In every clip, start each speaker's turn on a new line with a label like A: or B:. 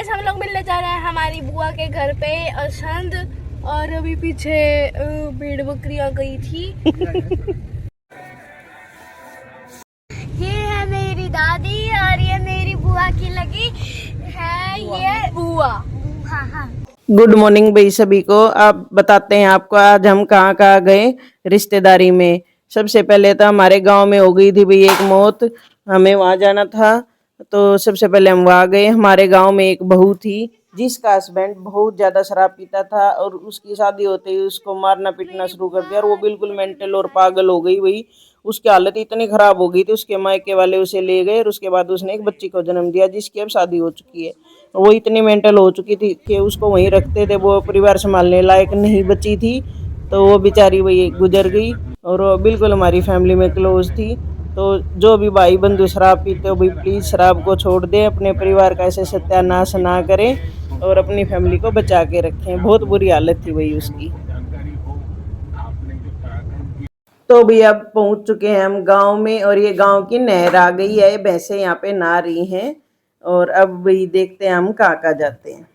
A: Guys हम लोग मिलने जा रहे हैं हमारी बुआ के घर पे असंद, और अभी पीछे भेड़ बकरियां गई थी। ये है मेरी दादी और ये मेरी बुआ की लगी है, ये बुआ। हाँ।
B: गुड मॉर्निंग भाई सभी को। आप बताते हैं आपको आज हम कहाँ कहाँ गए रिश्तेदारी में। सबसे पहले तो हमारे गांव में हो गई थी भाई एक मौत, हमें वहां जाना था, तो सबसे पहले हम वहां गए। हमारे गांव में एक बहू थी जिसका हस्बैंड बहुत ज्यादा शराब पीता था और उसकी शादी होते ही उसको मारना पीटना शुरू कर दिया और वो बिल्कुल मेंटल और पागल हो गई। वही उसकी हालत इतनी खराब हो गई थी, उसके मायके वाले उसे ले गए और उसके बाद उसने एक बच्ची को जन्म दिया जिसकी अब शादी हो चुकी है। वो इतनी मेंटल हो चुकी थी कि उसको वहीं रखते थे, वो परिवार संभालने लायक नहीं बची थी, तो वो बेचारी वही गुजर गई। और वो बिल्कुल हमारी फैमिली में क्लोज थी। तो जो भी भाई बंधु शराब पीते हो भाई प्लीज़ शराब को छोड़ दें, अपने परिवार का ऐसे सत्यानाश ना करें और अपनी फैमिली को बचा के रखें। बहुत बुरी हालत थी वही उसकी। तो भी अब पहुंच चुके हैं हम गांव में और ये गांव की नहर आ गई है, भैंसें यहाँ पे नहा रही हैं और अब वही देखते हैं हम कहाँ जाते हैं।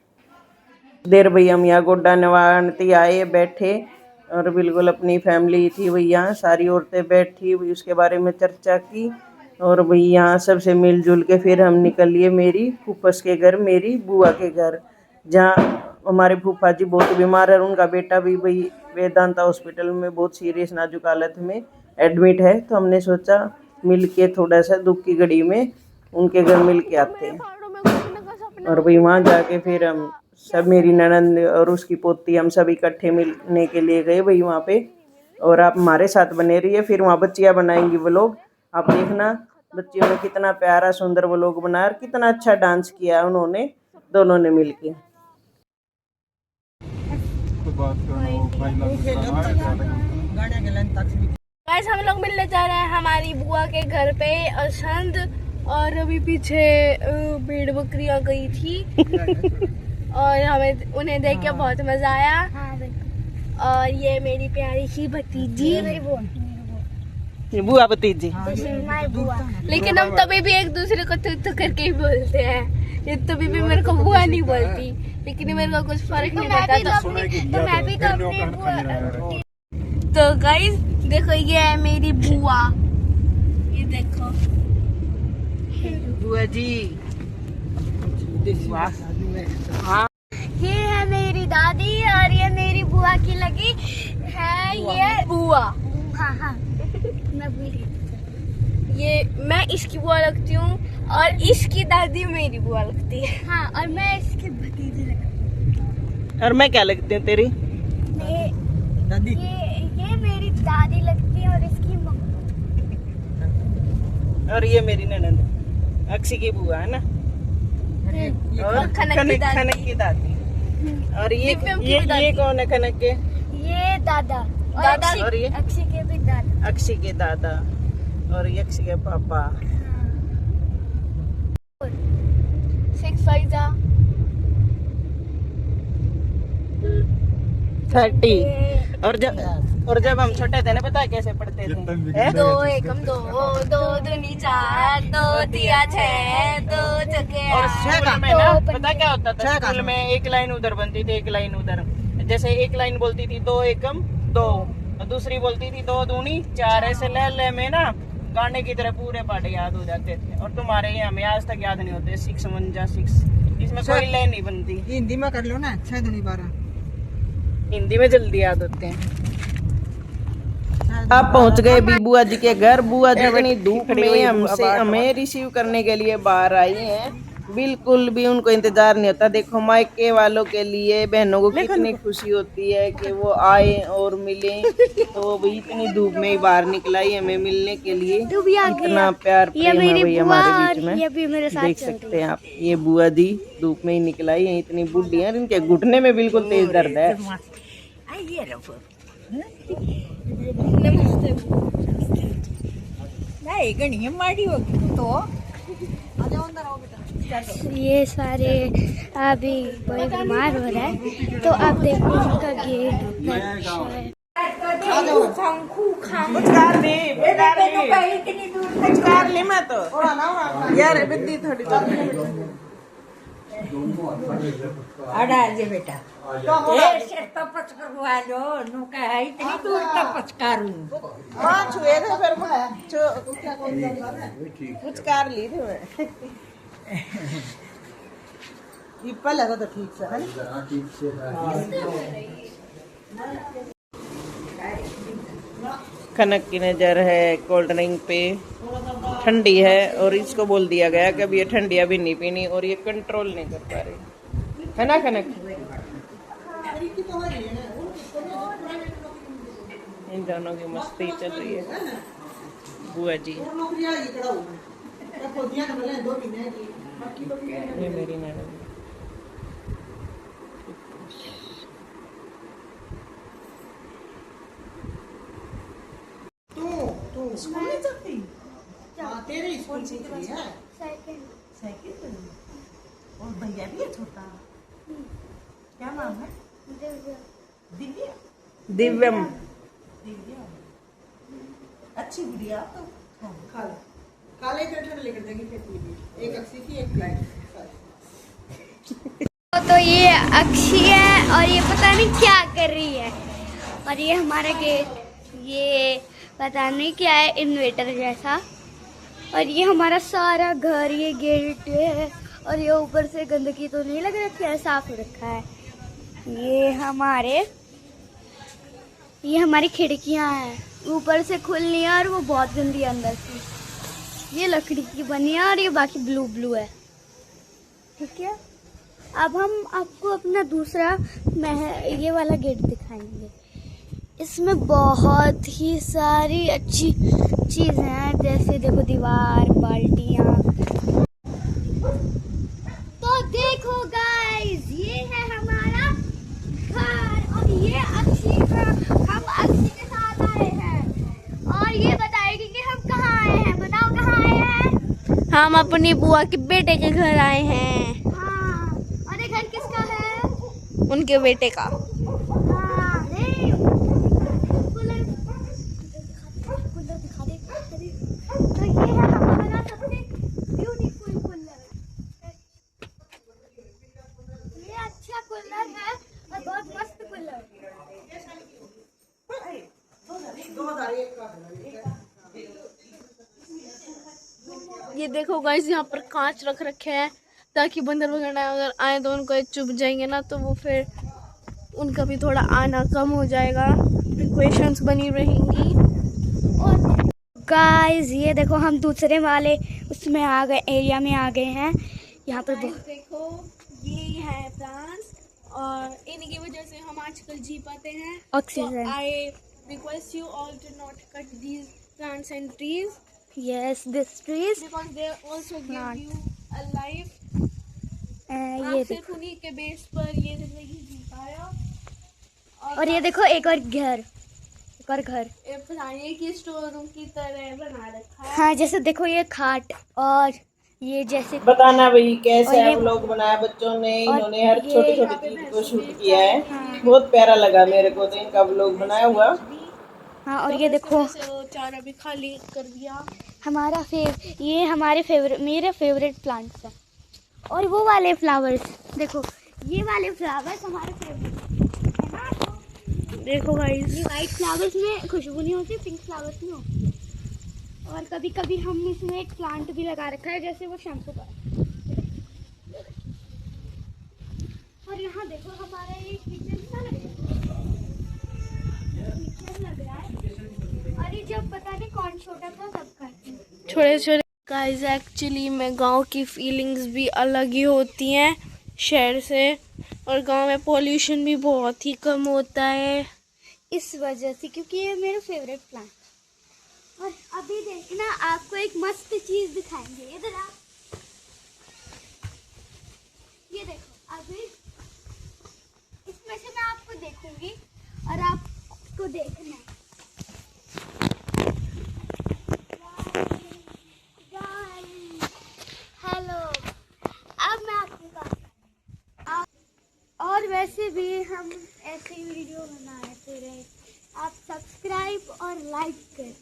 B: देर भाई हम यहाँ गोड्डा नवानती आए बैठे और बिल्कुल अपनी फैमिली थी वही, यहाँ सारी औरतें बैठी हुई उसके बारे में चर्चा की और वही यहाँ सबसे मिलजुल के फिर हम निकल लिए मेरी फूफस के घर, मेरी बुआ के घर, जहाँ हमारे फूफा जी बहुत बीमार है। उनका बेटा भी वही वेदांता हॉस्पिटल में बहुत सीरियस नाजुक हालत में एडमिट है, तो हमने सोचा मिल के थोड़ा सा दुख की घड़ी में उनके घर मिल के आते हैं। और वही वहाँ जाके फिर हम सब, मेरी ननंद और उसकी पोती, हम सब इकट्ठे मिलने के लिए गए वही वहाँ पे। और आप हमारे साथ बने रहिए, फिर वहाँ बच्चियाँ बनाएंगी वो लोग, आप देखना बच्चियों ने कितना प्यारा सुंदर वो लोग बनाया और कितना अच्छा डांस किया उन्होंने दोनों ने मिलके।
A: गाइस हम लोग मिलने जा रहे हैं हमारी बुआ के घर पे असंद, और अभी पीछे भेड़ बकरियां गई थी और हमें उन्हें देख के बहुत मजा आया। और ये मेरी प्यारी सी भतीजी,
B: बुआ भतीजी,
A: लेकिन हम तभी भी एक दूसरे को तू करके ही बोलते हैं। ये तभी भी मेरे को बुआ नहीं बोलती, लेकिन मेरे को कुछ फर्क नहीं पड़ता। तो मैं भी तो अपनी बुआ। तो गाइस देखो ये है मेरी बुआ, ये देखो
B: बुआ जी। हाँ,
A: ये है मेरी दादी और ये मेरी बुआ की लगी है, ये बुआ। हाँ मैं इसकी बुआ लगती हूँ और इसकी दादी मेरी बुआ लगती है। हाँ, और मैं इसकी भतीजी लगती हूँ।
B: और मैं क्या लगती हूँ तेरी
A: दादी? ये मेरी दादी लगती है और इसकी मम्मी।
B: और ये मेरी ननंद अक्षी की बुआ है ना, और खनक की दादी। और ये कौन है खनक के? ये दादा। और ये
A: अक्षी के भी दादा।
B: अक्षी के दादा और ये अक्षी के पापा।
A: 6 5
B: 30। और जब हम छोटे थे ना, पता है कैसे पढ़ते थे?
A: 2 1 2 2 दूनी 4 2 3 6 2 जगह।
B: और स्कूल में ना पता क्या होता था, स्कूल में एक लाइन उधर बनती थी एक लाइन उधर। जैसे एक लाइन बोलती थी 2 एकम 2 और दूसरी बोलती थी 2 दूनी 4। ऐसे ले में ना गाने की तरह पूरे पाठ याद हो जाते थे। और तुम्हारे यहाँ हमें आज तक याद नहीं होते। 6 1 जा 6, इसमें कोई लाइन नहीं बनती।
C: हिंदी में कर लो ना, 6 दूनी 12।
B: हिंदी में जल्दी याद होते हैं। आप पहुंच गए भी बुआ जी के घर। बुआ जी इतनी धूप में हमें रिसीव करने के लिए बाहर आई हैं, बिल्कुल भी उनको इंतजार नहीं होता। देखो मायके वालों के लिए बहनों को कितनी खुशी होती है कि वो आए और मिले, तो भी इतनी धूप में ही बाहर निकलाई हमें मिलने के लिए। इतना प्यार प्रेम है भाई हमारे बीच में, देख सकते हैं आप। ये बुआ जी धूप में ही निकलाई है, इतनी बुढ़ी है, इनके घुटने में बिल्कुल तेज दर्द है।
A: ये सारे अभी बड़े बीमार हो रहे हैं, तो आप देखो उनका गेट।
B: यार थोड़ी
D: आड़ा जे बेटा ए से तो पचकरवा लो नु कहे इतनी दूर तक पचकारूं
B: हाँ छुए थे फिर कुछ कार ली थी मैं इप्पा लगा तो ठीक से है कनक की नजर है कोल्ड ड्रिंक पे ठंडी है और इसको बोल दिया गया कि अब ये ठंडी अभी नहीं पीनी और ये कंट्रोल नहीं कर पा रही है ना कनक। इन दोनों की मस्ती चल रही है बुआ जी। ये मेरी ननद
C: स्कूल में जाती हाँ तेरे स्कूल सीख रही है साइकिल और भैया भी है छोटा क्या नाम है दिव्या
B: दिव्यम
C: दिव्या अच्छी गुड़िया तो खा ले काले कटर लेकर देंगे फिर एक अक्सी की एक लाइन
A: तो ये अक्षी है और ये पता नहीं क्या कर रही है और ये हमारा गेट ये पता नहीं क्या है इन्वर्टर जैसा और ये हमारा सारा घर ये गेट है और ये ऊपर से गंदगी तो नहीं लग रखी है साफ रखा है। ये हमारी खिड़कियां हैं ऊपर से खुली है और वो बहुत गंदी है अंदर से। ये लकड़ी की बनी है और ये बाकी ब्लू है। ठीक है अब हम आपको अपना दूसरा ये वाला गेट दिखाएंगे। इसमें बहुत ही सारी अच्छी चीज़ें हैं जैसे देखो दीवार बाल्टियाँ। तो देखो गाइस ये है हमारा घर और ये अक्षी हम अक्षी के साथ आए हैं और ये बताएगी कि हम कहाँ आए हैं। बताओ कहाँ आए हैं। हम अपनी बुआ के बेटे के घर आए हैं। हाँ और ये घर किसका है। उनके बेटे का। ये देखो गाइस यहाँ पर कांच रख रखे हैं ताकि बंदर वगैरह अगर आए तो उनको चुभ जाएंगे ना तो वो फिर उनका भी थोड़ा आना कम हो जाएगा प्रिकॉशंस बनी रहेंगी। और गाइस ये देखो हम दूसरे वाले उसमें आ गए एरिया में आ गए हैं। यहाँ पर देखो ये है प्लांट्स और इनकी वजह से हम आजकल जी पाते हैं oxygen. I request you all to not cut these plants and trees. Yes, this trees because they also give you a life. ये सिर्फ उन्हीं के बेस पर ये जिंदगी जी पाया। और ये देखो एक और घर पुराने की स्टोर रूम की तरह बना रखा है। हाँ जैसे देखो ये खाट और ये जैसे
B: बताना भाई कैसे आप लोग बनाया बच्चों ने। इन्होंने हर छोटी छोटी चीज को शूट किया है। हाँ। बहुत प्यारा लगा मेरे को तो इनका व्लॉग बनाया हुआ।
A: हाँ और ये देखो चारा भी खाली कर दिया। ये हमारे मेरे फेवरेट प्लांट्स हैं। और वो वाले फ्लावर्स देखो ये वाले फ्लावर्स हमारे फेवरेट है ना। देखो गाइस ये वाइट फ्लावर्स में खुशबू नहीं होती पिंक फ्लावर्स में होती। और कभी कभी हमने इसमें एक प्लांट भी लगा रखा है जैसे वो शैम्पू का। और यहाँ देखो हमारा एक किचन लग रहा है और ये जब पता नहीं कौन छोटा था तब करते छोटे गाइस। एक्चुअली में गांव की फीलिंग्स भी अलग ही होती हैं शहर से और गांव में पोल्यूशन भी बहुत ही कम होता है इस वजह से क्योंकि ये मेरा फेवरेट प्लांट। और अभी देखना आपको एक मस्त चीज दिखाएंगे। इधर आप ये देखो अभी इसमें से मैं आपको देखूंगी और आपको देखना है। हेलो अब मैं आपके पास और वैसे भी हम ऐसे ही वीडियो बनाते रहे। आप सब्सक्राइब और लाइक करें।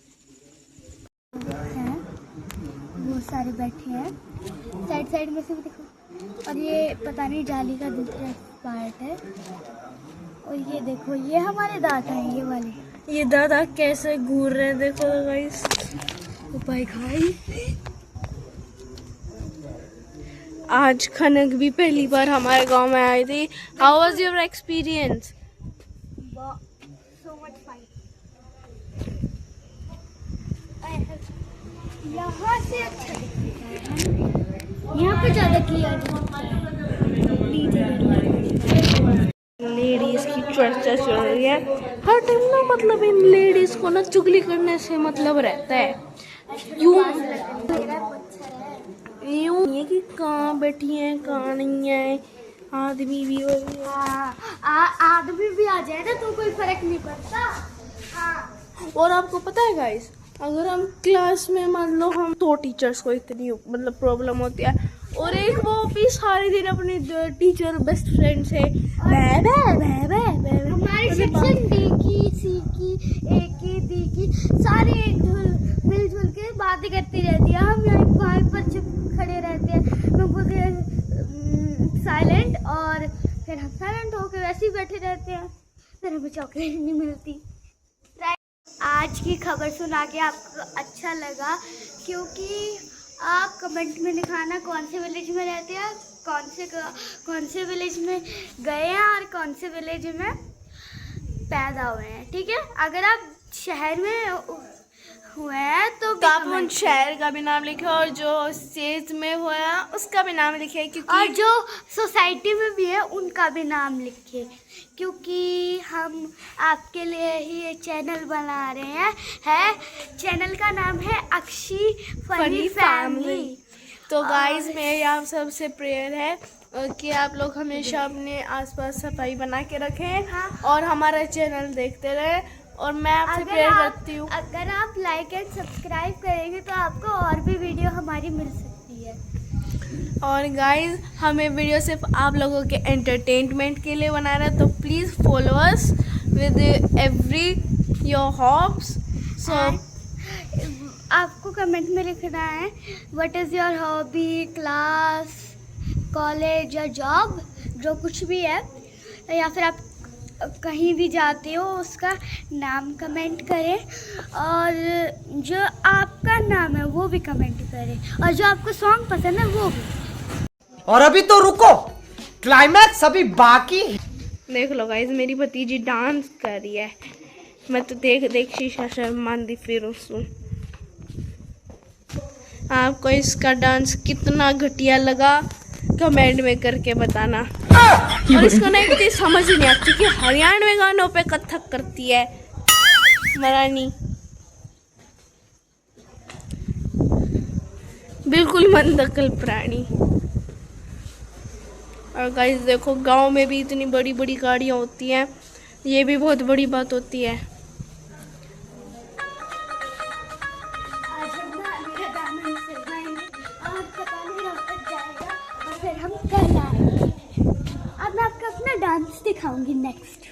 A: वो सारे बैठे हैं साइड में से भी देखो और ये पता नहीं जाली का दूसरा पार्ट है। और ये देखो, ये हमारे दादा हैं, ये वाले। ये दादा कैसे घूर रहे हैं, देखो गाइस। भाई आज खनक भी पहली बार हमारे गांव में आई थी। How was your experience? So much fine. यहाँ से अच्छा दिखता है, यहाँ पे ज्यादा क्लियर। लेडीज की चर्चा चल रही है हर टाइम ना, मतलब इन लेडीज को ना चुगली करने से मतलब रहता है। यूं ये कि कहाँ बैठी हैं कहाँ नहीं है, आदमी भी आदमी भी आ जाए ना तो कोई फर्क नहीं पड़ता। हाँ। और आपको पता है गाइस, अगर हम क्लास में मान लो हम तो टीचर्स को इतनी मतलब प्रॉब्लम होती है, और एक वो भी सारे दिन अपने टीचर बेस्ट फ्रेंड से हमारी सेक्शन डी की, सी की, ए की, डी की सारे मिलजुल के बातें करती रहती है। हम यहाँ वहाँ पर चुप खड़े रहते हैं, मैं बोलते हैं साइलेंट, और फिर हम साइलेंट होकर वैसे ही बैठे रहते हैं, फिर हमें चॉकलेट नहीं मिलती। आज की खबर सुना के आपको अच्छा लगा, क्योंकि आप कमेंट में दिखाना कौन से विलेज में रहते हैं, कौन से विलेज में गए हैं और कौन से विलेज में पैदा हुए हैं, ठीक है। अगर आप शहर में हुए हैं तो आप उन शहर का भी नाम लिखे, और जो स्टेट में हुआ है उसका भी नाम लिखे, क्योंकि और जो सोसाइटी में भी है उनका भी नाम लिखे, क्योंकि हम आपके लिए ही ये चैनल बना रहे हैं। चैनल का नाम है अक्षी फनी फैमिली। तो गाइस मेरी आप सबसे प्रेयर है कि आप लोग हमेशा अपने आसपास सफाई बना के रखें। हाँ। और हमारा चैनल देखते रहें, और मैं आपसे प्रेयर करती हूँ अगर आप लाइक एंड सब्सक्राइब करेंगे तो आपको और भी वीडियो हमारी मिल सकती है। और गाइस हमें वीडियो सिर्फ आप लोगों के एंटरटेनमेंट के लिए बना रहे हैं, तो please follow us with every your hobbies. So आपको कमेंट में लिखना है what is your hobby, class, college या जॉब, जो कुछ भी है, या फिर आप कहीं भी जाते हो उसका नाम कमेंट करें, और जो आपका नाम है वो भी कमेंट करें, और जो आपको सॉन्ग पसंद है वो भी।
E: और अभी तो रुको, क्लाइमैक्स अभी बाकी है।
A: देख लो गाइस, मेरी भतीजी डांस कर रही है, मैं तो देख शीशा शर्मांदी फिर उसू। आपको इसका डांस कितना घटिया लगा कमेंट में करके बताना। और इसको ना इतनी समझ नहीं आती कि हरियाणवी गानों पे कथक करती है मरानी, बिल्कुल मंदकल प्राणी। और गाइस देखो, गांव में भी इतनी बड़ी बड़ी गाड़ियां होती हैं, ये भी बहुत बड़ी बात होती है। फिर हम कल आएंगे, अब मैं आपको अपना डांस दिखाऊंगी नेक्स्ट।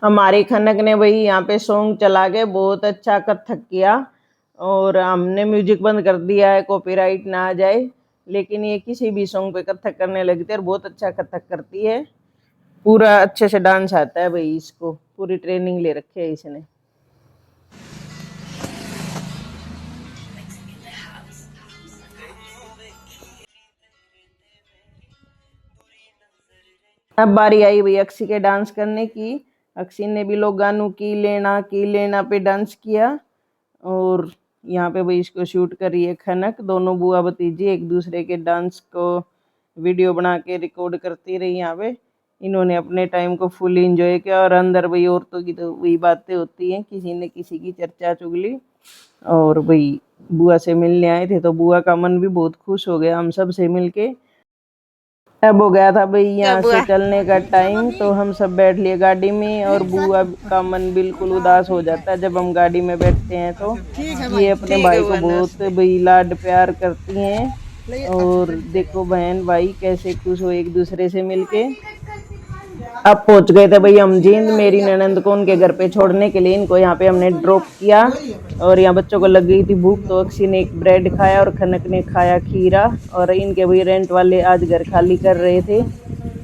B: हमारी खनक ने भाई यहाँ पे सॉन्ग चला के बहुत अच्छा कथक किया, और हमने म्यूजिक बंद कर दिया है कॉपीराइट ना आ जाए, लेकिन ये किसी भी सॉन्ग पे कथक करने लगती है और बहुत अच्छा कथक करती है, पूरा अच्छे से डांस आता है भाई, इसको पूरी ट्रेनिंग ले रखी है इसने। अब बारी आई भाई अक्षी के डांस करने की। अक्षी ने भी लोग गानों की लेना पे डांस किया, और यहाँ पे भाई इसको शूट करी है खनक। दोनों बुआ भतीजी एक दूसरे के डांस को वीडियो बना के रिकॉर्ड करती रही। यहाँ पे इन्होंने अपने टाइम को फुल एंजॉय किया, और अंदर भाई औरतों की तो वही बातें होती हैं, किसी ने किसी की चर्चा चुगली। और भाई बुआ से मिलने आए थे तो बुआ का मन भी बहुत खुश हो गया हम सब से मिलके। अब हो गया था भाई यहाँ से चलने का टाइम, तो हम सब बैठ लिए गाड़ी में, और बुआ का मन बिल्कुल उदास हो जाता है जब हम गाड़ी में बैठते हैं। तो ये अपने भाई को बहुत भाई लाड प्यार करती हैं, और देखो बहन भाई कैसे खुश हो एक दूसरे से मिलके। अब पहुंच गए थे भाई हम जींद, मेरी ननंद को उनके घर पे छोड़ने के लिए। इनको यहाँ पे हमने ड्रॉप किया और यहाँ बच्चों को लग गई थी भूख, तो अक्षी ने एक ब्रेड खाया और खनक ने खाया खीरा। और इनके भाई रेंट वाले आज घर खाली कर रहे थे,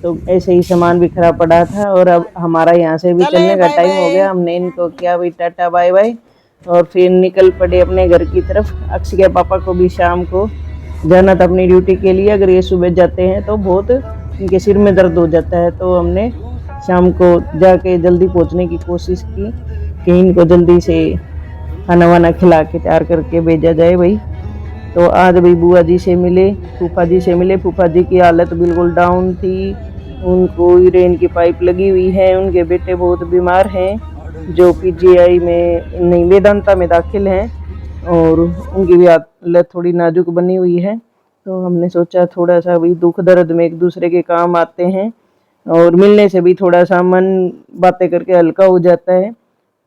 B: तो ऐसे ही सामान बिखरा पड़ा था। और अब हमारा यहाँ से भी चलने का टाइम हो गया। हमने इनको किया भाई टाटा बाय बाय और फिर निकल पड़े अपने घर की तरफ। अक्षय के पापा को भी शाम को जाना था अपनी ड्यूटी के लिए। अगर ये सुबह जाते हैं तो बहुत इनके सिर में दर्द हो जाता है, तो हमने शाम को जाके जल्दी पहुंचने की कोशिश की कि इनको जल्दी से खाना वाना खिला के तैयार करके भेजा जाए भाई। तो आज भाई बुआ जी से मिले, फूफा जी से मिले। फूफा जी की हालत बिल्कुल डाउन थी, उनको यूरेन की पाइप लगी हुई है। उनके बेटे बहुत बीमार हैं जो पीजीआई में नहीं वेदांता में दाखिल हैं और उनकी भी हालत थोड़ी नाजुक बनी हुई है। तो हमने सोचा थोड़ा सा भी दुख दर्द में एक दूसरे के काम आते हैं और मिलने से भी थोड़ा सा मन बातें करके हल्का हो जाता है।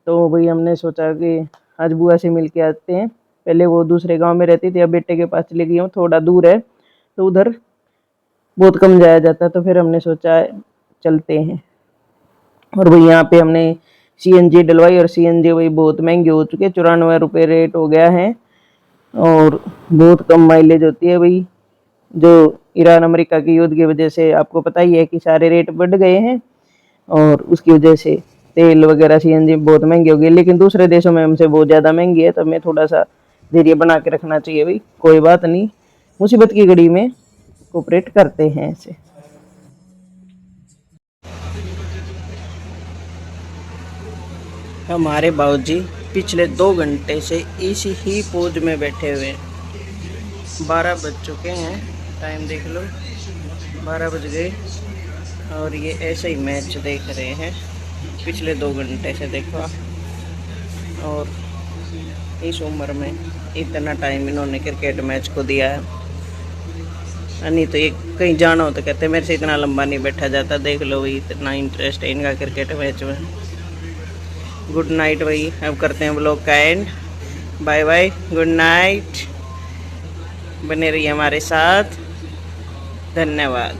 B: तो भाई हमने सोचा कि आज बुआ से मिल के आते हैं। पहले वो दूसरे गांव में रहती थी, अब बेटे के पास चली गई हूँ, थोड़ा दूर है तो उधर बहुत कम जाया जाता, तो फिर हमने सोचा चलते हैं। और भाई यहाँ पे हमने सीएनजी डलवाई और सीएनजी वही बहुत महंगे हो चुके, 94 रुपये रेट हो गया है और बहुत कम माइलेज होती है भाई। जो ईरान अमेरिका की युद्ध की वजह से आपको पता ही है कि सारे रेट बढ़ गए हैं और उसकी वजह से तेल वगैरह सीएनजी बहुत महंगी हो गई। लेकिन दूसरे देशों में हमसे बहुत ज़्यादा महंगी है, तो हमें थोड़ा सा धैर्य बना के रखना चाहिए भाई। कोई बात नहीं, मुसीबत की घड़ी में कोऑपरेट करते हैं ऐसे। हमारे बाबूजी पिछले 2 घंटे से इसी ही पोज में बैठे हुए हैं। 12 बज चुके हैं, टाइम देख लो 12 बज गए और ये ऐसे ही मैच देख रहे हैं पिछले 2 घंटे से। देखो और इस उम्र में इतना टाइम इन्होंने क्रिकेट मैच को दिया है। नहीं तो ये कहीं जाना हो तो कहते मेरे से इतना लंबा नहीं बैठा जाता। देख लो भाई इतना इंटरेस्ट है इनका क्रिकेट मैच में। गुड नाइट भाई, अब करते हैं व्लॉग का end. Bye bye, good night, बने रहिए हमारे साथ, धन्यवाद।